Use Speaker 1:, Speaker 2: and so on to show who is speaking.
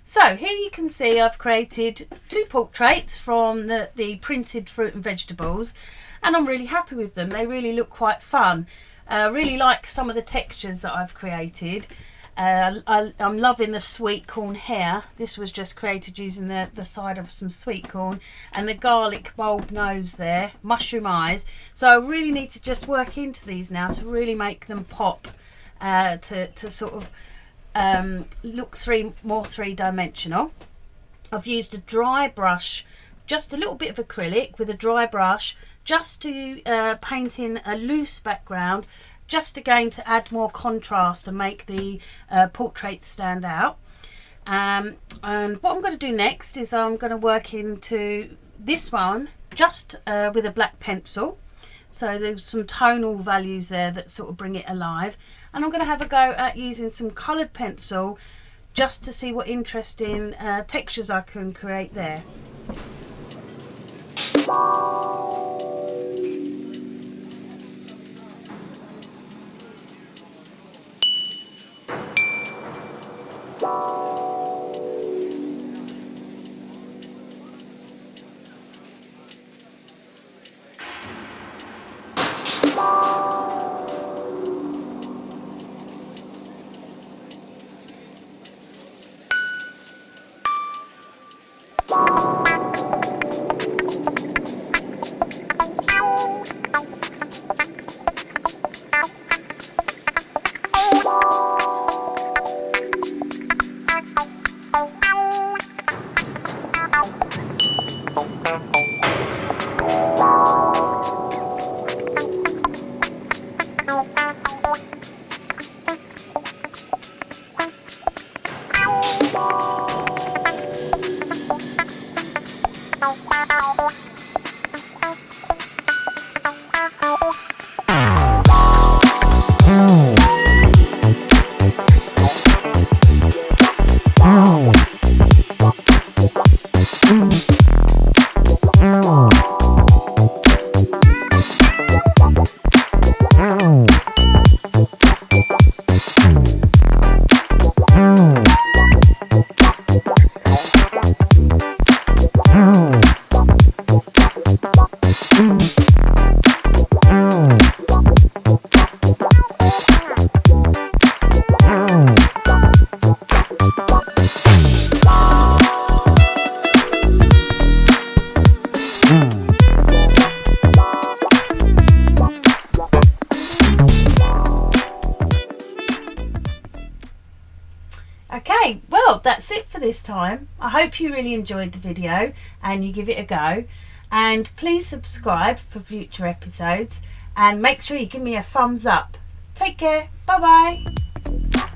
Speaker 1: So here you can see I've created 2 portraits from the printed fruit and vegetables, and I'm really happy with them. They really look quite fun. Really like some of the textures that I've created. I'm loving the sweet corn hair. This was just created using the side of some sweet corn, and the garlic bulb nose there, mushroom eyes. So I really need to just work into these now to really make them pop, to sort of look more three-dimensional. I've used a dry brush, just a little bit of acrylic with a dry brush, just to paint in a loose background, just again to add more contrast and make the portraits stand out. And what I'm going to do next is I'm going to work into this one just with a black pencil. So there's some tonal values there that sort of bring it alive. And I'm going to have a go at using some coloured pencil just to see what interesting textures I can create there. Okay, well, that's it for this time. I hope you really enjoyed the video and you give it a go. And please subscribe for future episodes, and make sure you give me a thumbs up. Take care. Bye bye.